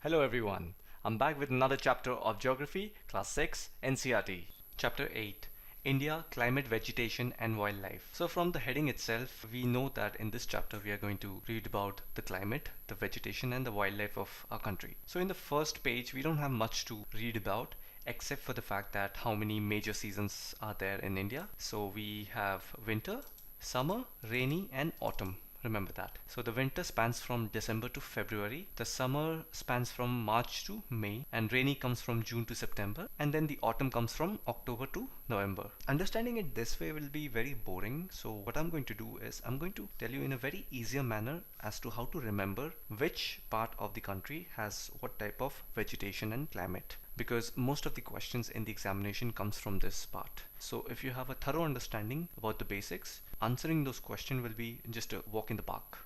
Hello everyone, I'm back with another chapter of Geography, Class 6, NCERT. Chapter 8, India, Climate, Vegetation and Wildlife. So from the heading itself, we know that in this chapter we are going to read about the climate, the vegetation and the wildlife of our country. So in the first page, we don't have much to read about except for the fact that how many major seasons are there in India. So we have winter, summer, rainy and autumn. Remember that. So the winter spans from December to February, the summer spans from March to May, and rainy comes from June to September, and then the autumn comes from October to November. Understanding it this way will be very boring, so what I'm going to do is I'm going to tell you in a very easier manner as to how to remember which part of the country has what type of vegetation and climate, because most of the questions in the examination comes from this part. So if you have a thorough understanding about the basics, answering those questions will be just a walk in the park.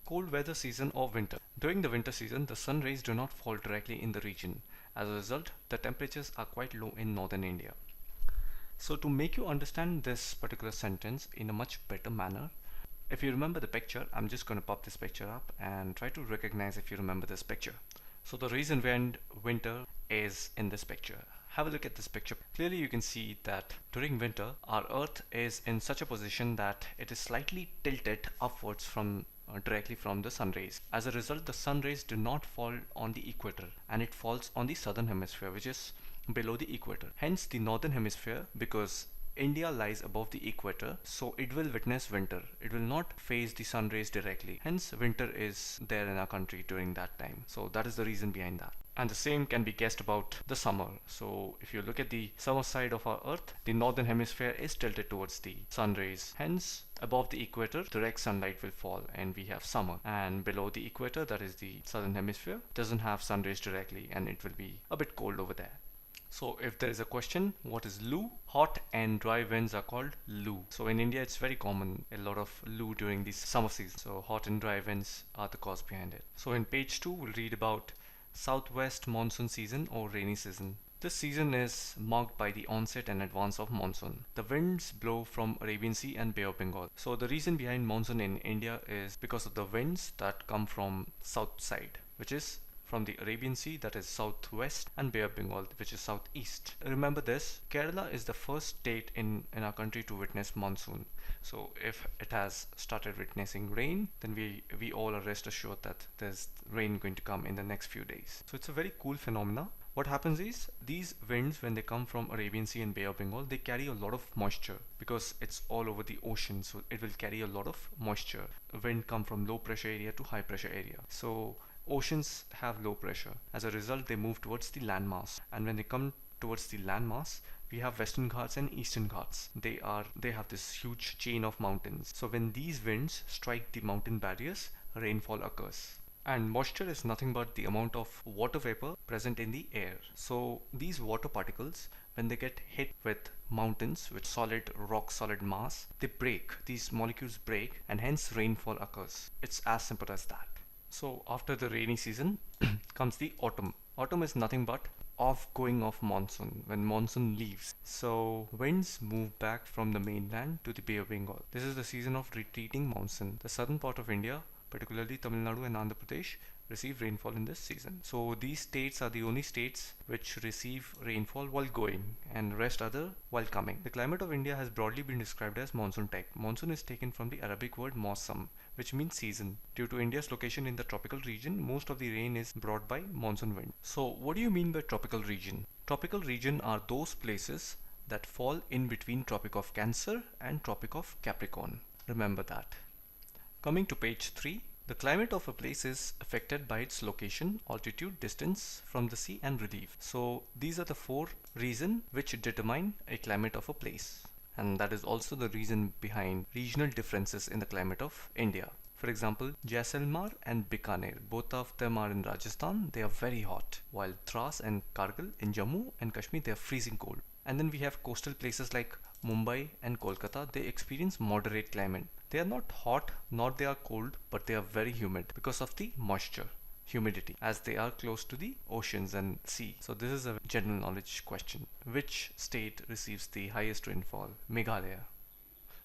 Cold weather season or winter. During the winter season, the sun rays do not fall directly in the region. As a result, the temperatures are quite low in northern India. So to make you understand this particular sentence in a much better manner, if you remember the picture, I'm just going to pop this picture up and try to recognize if you remember this picture. So the reason behind winter is in this picture. Have a look at this picture. Clearly you can see that during winter our earth is in such a position that it is slightly tilted upwards from directly from the sun rays. As a result, the sun rays do not fall on the equator and it falls on the southern hemisphere, which is below the equator. Hence the northern hemisphere, because India lies above the equator, so it will witness winter. It will not face the sun rays directly. Hence winter is there in our country during that time. So that is the reason behind that. And the same can be guessed about the summer. So if you look at the summer side of our earth, the northern hemisphere is tilted towards the sun rays. Hence above the equator direct sunlight will fall and we have summer, and below the equator, that is the southern hemisphere, doesn't have sun rays directly and it will be a bit cold over there. So if there is a question, what is loo? Hot and dry winds are called loo. So in India it's very common, a lot of loo during the summer season. So hot and dry winds are the cause behind it. So in page 2 we'll read about southwest monsoon season or rainy season. This season is marked by the onset and advance of monsoon. The winds blow from Arabian Sea and Bay of Bengal. So the reason behind monsoon in India is because of the winds that come from south side, which is from the Arabian Sea, that is southwest, and Bay of Bengal, which is southeast. Remember this, Kerala is the first state in our country to witness monsoon. So if it has started witnessing rain, then we all are rest assured that there's rain going to come in the next few days. So it's a very cool phenomena. What happens is, these winds, when they come from Arabian Sea and Bay of Bengal, they carry a lot of moisture because it's all over the ocean, so it will carry a lot of moisture. Wind come from low pressure area to high pressure area. So oceans have low pressure. As a result, they move towards the landmass, and when they come towards the landmass, we have Western Ghats and Eastern Ghats. They have this huge chain of mountains. So when these winds strike the mountain barriers, rainfall occurs. And moisture is nothing but the amount of water vapor present in the air. So these water particles, when they get hit with mountains with solid rock solid mass, they break. These molecules break and hence rainfall occurs. It's as simple as that. So after the rainy season comes the autumn. Autumn is nothing but going of monsoon, when monsoon leaves. So winds move back from the mainland to the Bay of Bengal. This is the season of retreating monsoon. The southern part of India, particularly Tamil Nadu and Andhra Pradesh, receive rainfall in this season. So these states are the only states which receive rainfall while going and rest other while coming. The climate of India has broadly been described as monsoon type. Monsoon is taken from the Arabic word mawsam, which means season. Due to India's location in the tropical region, most of the rain is brought by monsoon wind. So what do you mean by tropical region? Tropical region are those places that fall in between Tropic of Cancer and Tropic of Capricorn. Remember that. Coming to page 3, the climate of a place is affected by its location, altitude, distance from the sea and relief. So these are the 4 reasons which determine a climate of a place. And that is also the reason behind regional differences in the climate of India. For example, Jaisalmer and Bikaner, both of them are in Rajasthan, they are very hot, while Dras and Kargil in Jammu and Kashmir, they are freezing cold. And then we have coastal places like Mumbai and Kolkata, they experience moderate climate. They are not hot nor they are cold, but they are very humid because of the moisture, humidity, as they are close to the oceans and sea. So this is a general knowledge question. Which state receives the highest rainfall? Meghalaya.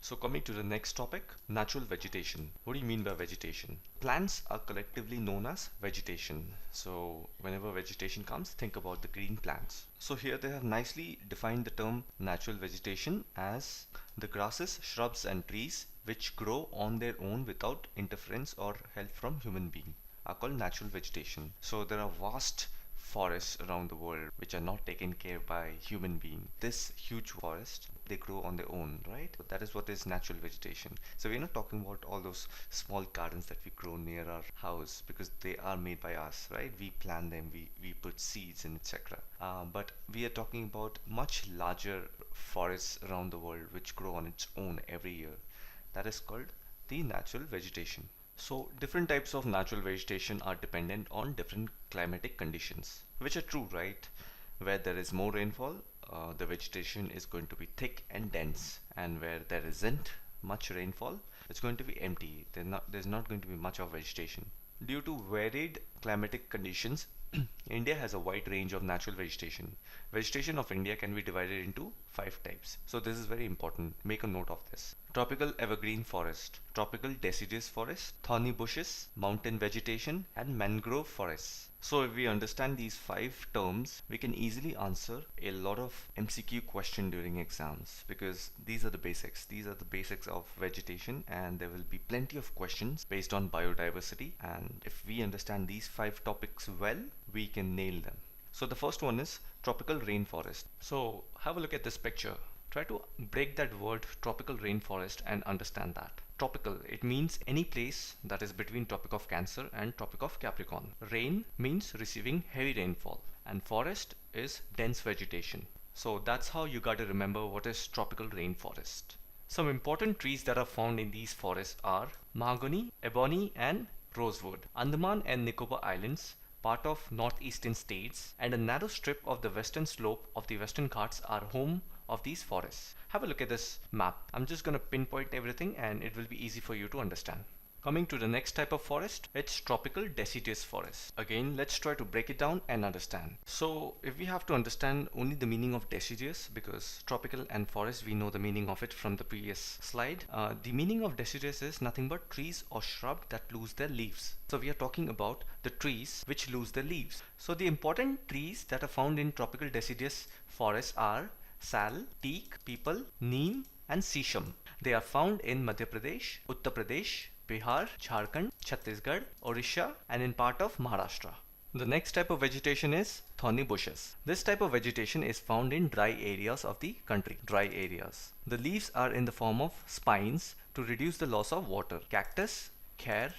So coming to the next topic, natural vegetation. What do you mean by vegetation? Plants are collectively known as vegetation. So whenever vegetation comes, think about the green plants. So here they have nicely defined the term natural vegetation as the grasses, shrubs and trees which grow on their own without interference or help from human being are called natural vegetation. So there are vast forests around the world which are not taken care by human being. This huge forest, they grow on their own, right? So that is what is natural vegetation. So we're not talking about all those small gardens that we grow near our house, because they are made by us, right? We plant them, we put seeds and etc. But we are talking about much larger forests around the world which grow on its own every year. That is called the natural vegetation. So different types of natural vegetation are dependent on different climatic conditions, which are true, right? Where there is more rainfall, the vegetation is going to be thick and dense, and where there isn't much rainfall, it's going to be empty. There's not going to be much of vegetation. Due to varied climatic conditions, India has a wide range of natural vegetation. Vegetation of India can be divided into 5 types. So this is very important. Make a note of this. Tropical evergreen forest, tropical deciduous forest, thorny bushes, mountain vegetation, and mangrove forests. So if we understand these 5 terms, we can easily answer a lot of MCQ question during exams, because these are the basics. These are the basics of vegetation, and there will be plenty of questions based on biodiversity, and if we understand these 5 topics well, we can nail them. So the first one is tropical rainforest. So have a look at this picture. Try to break that word tropical rainforest and understand that. Tropical, it means any place that is between Tropic of Cancer and Tropic of Capricorn. Rain means receiving heavy rainfall, and forest is dense vegetation. So that's how you got to remember what is tropical rainforest. Some important trees that are found in these forests are mahogany, ebony and rosewood. Andaman and Nicobar Islands, part of northeastern states, and a narrow strip of the western slope of the Western Ghats are home of these forests. Have a look at this map. I'm just going to pinpoint everything and it will be easy for you to understand. Coming to the next type of forest, it's tropical deciduous forest. Again, let's try to break it down and understand. So if we have to understand only the meaning of deciduous, because tropical and forest, we know the meaning of it from the previous slide. The meaning of deciduous is nothing but trees or shrub that lose their leaves. So we are talking about the trees which lose their leaves. So the important trees that are found in tropical deciduous forests are sal, teak, peepal, neem and sisham. They are found in Madhya Pradesh, Uttar Pradesh, Bihar, Jharkhand, Chhattisgarh, Odisha and in part of Maharashtra. The next type of vegetation is thorny bushes. This type of vegetation is found in dry areas of the country. Dry areas. The leaves are in the form of spines to reduce the loss of water. Cactus, khair,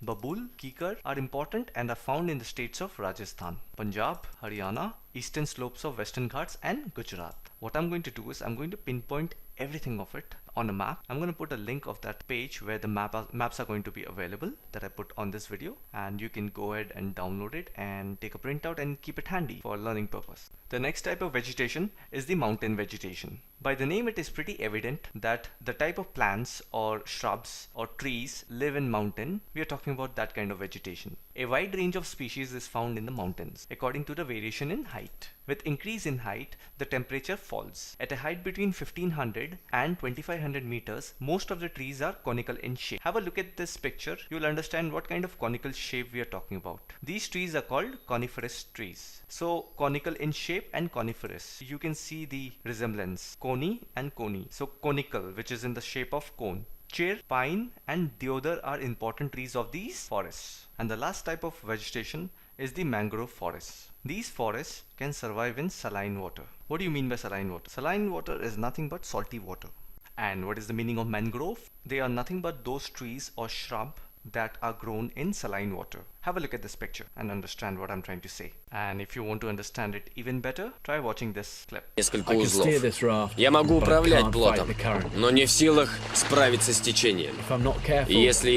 babool, kikar are important and are found in the states of Rajasthan, Punjab, Haryana, eastern slopes of Western Ghats and Gujarat. What I'm going to do is I'm going to pinpoint everything of it on a map. I'm going to put a link of that page where the maps are going to be available that I put on this video, and you can go ahead and download it and take a printout and keep it handy for learning purpose. The next type of vegetation is the mountain vegetation. By the name it is pretty evident that the type of plants or shrubs or trees live in mountain. We are talking about that kind of vegetation. A wide range of species is found in the mountains according to the variation in height. With increase in height, the temperature falls. At a height between 1500 and 2500 meters, most of the trees are conical in shape. Have a look at this picture. You will understand what kind of conical shape we are talking about. These trees are called coniferous trees. So conical in shape and coniferous. You can see the resemblance. Coni and coni. So conical, which is in the shape of cone. Cher, pine and deodar are important trees of these forests. And the last type of vegetation is the mangrove forests. These forests can survive in saline water. What do you mean by saline water? Saline water is nothing but salty water. And what is the meaning of mangrove? They are nothing but those trees or shrub that are grown in saline water. Have a look at this picture and understand what I'm trying to say. And if you want to understand it even better, try watching this clip. Несколько узлов. Я могу управлять плотом, но не в силах справиться с течением. Если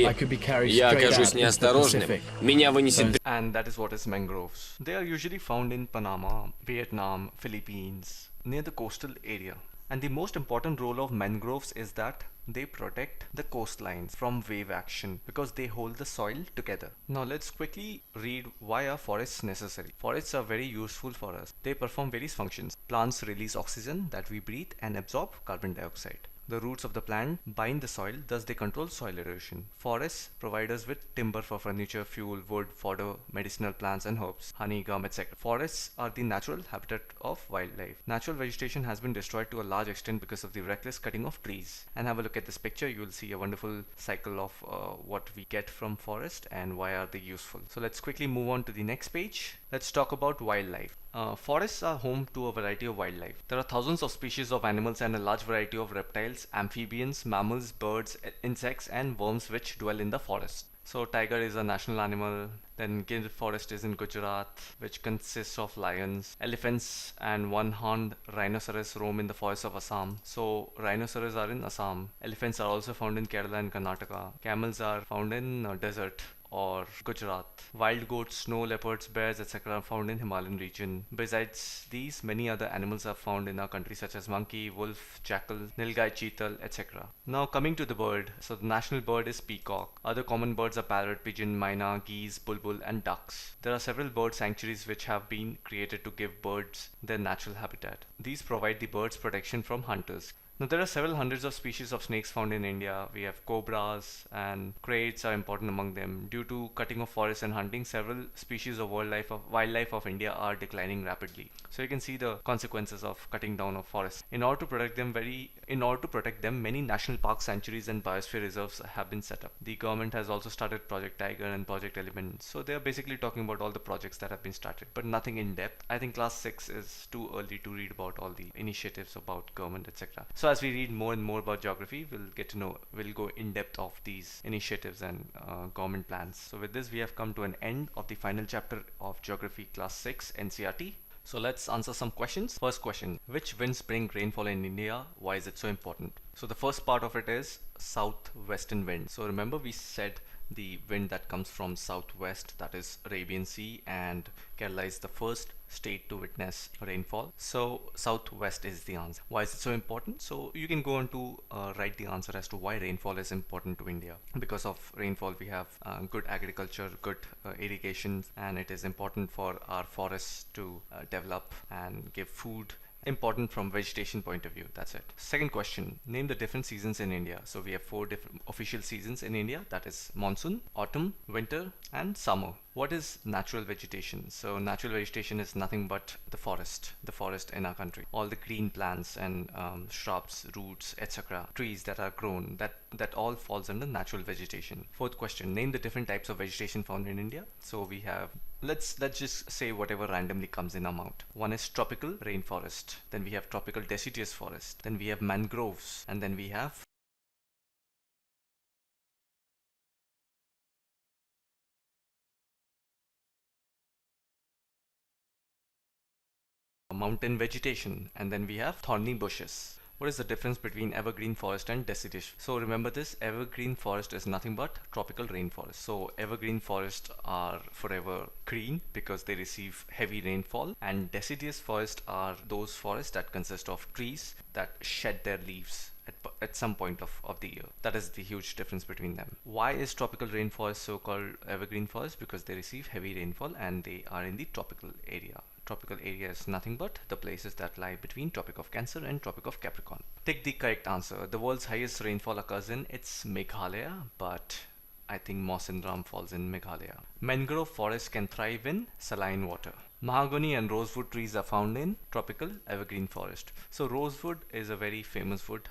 я окажусь неосторожным, меня вынесет. And that is what is mangroves. They are usually found in Panama, Vietnam, Philippines, near the coastal area. And the most important role of mangroves is that they protect the coastlines from wave action because they hold the soil together. Now let's quickly read why are forests necessary. Forests are very useful for us. They perform various functions. Plants release oxygen that we breathe and absorb carbon dioxide. The roots of the plant bind the soil, thus they control soil erosion. Forests provide us with timber for furniture, fuel, wood, fodder, medicinal plants and herbs, honey, gum, etc. Forests are the natural habitat of wildlife. Natural vegetation has been destroyed to a large extent because of the reckless cutting of trees. And have a look at this picture, you will see a wonderful cycle of what we get from forest and why are they useful. So let's quickly move on to the next page. Let's talk about wildlife. Forests are home to a variety of wildlife. There are thousands of species of animals and a large variety of reptiles, amphibians, mammals, birds, insects and worms which dwell in the forest. So tiger is a national animal. Then Gir forest is in Gujarat, which consists of lions. Elephants and one-horned rhinoceros roam in the forests of Assam. So rhinoceros are in Assam. Elephants are also found in Kerala and Karnataka. Camels are found in desert or Gujarat. Wild goats, snow leopards, bears, etc. are found in Himalayan region. Besides these, many other animals are found in our country such as monkey, wolf, jackal, nilgai, cheetal, etc. Now coming to the bird. So the national bird is peacock. Other common birds are parrot, pigeon, myna, geese, bulbul and ducks. There are several bird sanctuaries which have been created to give birds their natural habitat. These provide the birds protection from hunters. Now there are several hundreds of species of snakes found in India. We have cobras and kraits are important among them. Due to cutting of forests and hunting, several species of wildlife of India are declining rapidly. So you can see the consequences of cutting down of forests. In order to protect them, many national parks, sanctuaries and biosphere reserves have been set up. The government has also started Project Tiger and Project Element. So they are basically talking about all the projects that have been started, but nothing in depth. I think class 6 is too early to read about all the initiatives about government, etc. So as we read more and more about geography, we'll go in depth of these initiatives and government plans. So with this, we have come to an end of the final chapter of Geography Class 6 NCRT. So let's answer some questions. First question, which winds bring rainfall in India? Why is it so important? So the first part of it is southwestern wind. So remember we said the wind that comes from southwest, that is Arabian Sea, and Kerala is the first state to witness rainfall. So southwest is the answer. Why is it so important? So you can go on to write the answer as to why rainfall is important to India. Because of rainfall we have good agriculture, good irrigation, and it is important for our forests to develop and give food. Important from vegetation point of view. That's it. Second question, name the different seasons in India. So we have 4 different official seasons in India, that is monsoon, autumn, winter and summer. What is natural vegetation? So natural vegetation is nothing but the forest in our country. All the green plants and shrubs, roots, etc. Trees that are grown, that all falls under natural vegetation. Fourth question, name the different types of vegetation found in India. So we have, let's just say whatever randomly comes in our mouth. One is tropical rainforest, then we have tropical deciduous forest, then we have mangroves, and then we have mountain vegetation, and then we have thorny bushes. What is the difference between evergreen forest and deciduous? So remember this, evergreen forest is nothing but tropical rainforest. So evergreen forests are forever green because they receive heavy rainfall, and deciduous forests are those forests that consist of trees that shed their leaves at some point of the year. That is the huge difference between them. Why is tropical rainforest so called evergreen forest? Because they receive heavy rainfall and they are in the tropical area. Tropical area is nothing but the places that lie between Tropic of Cancer and Tropic of Capricorn. Take the correct answer. The world's highest rainfall occurs in Meghalaya, but I think Mawsynram falls in Meghalaya. Mangrove forests can thrive in saline water. Mahogany and rosewood trees are found in tropical evergreen forest. So rosewood is a very famous wood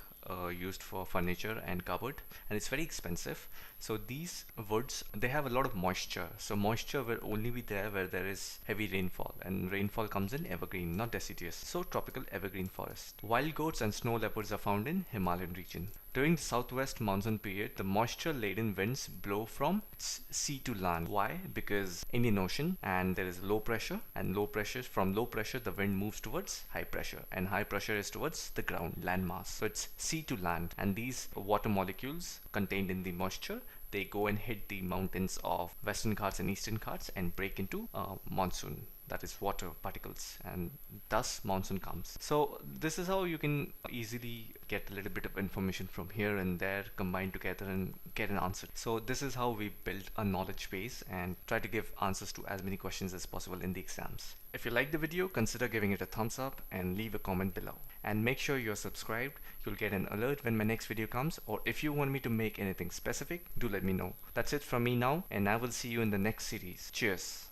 used for furniture and cupboard, and it's very expensive. So these woods, they have a lot of moisture. So moisture will only be there where there is heavy rainfall, and rainfall comes in evergreen, not deciduous. So tropical evergreen forest. Wild goats and snow leopards are found in Himalayan region. During the southwest monsoon period, the moisture-laden winds blow from sea to land. Why? Because Indian Ocean, and there is low pressure, and from low pressure the wind moves towards high pressure, and high pressure is towards the ground, land mass. So it's sea to land, and these water molecules contained in the moisture, they go and hit the mountains of Western Ghats and Eastern Ghats and break into monsoon. that is water particles, and thus monsoon comes. So this is how you can easily get a little bit of information from here and there combined together and get an answer. So this is how we build a knowledge base and try to give answers to as many questions as possible in the exams. If you like the video, consider giving it a thumbs up and leave a comment below. And make sure you're subscribed. You'll get an alert when my next video comes, or if you want me to make anything specific, do let me know. That's it from me now, and I will see you in the next series. Cheers.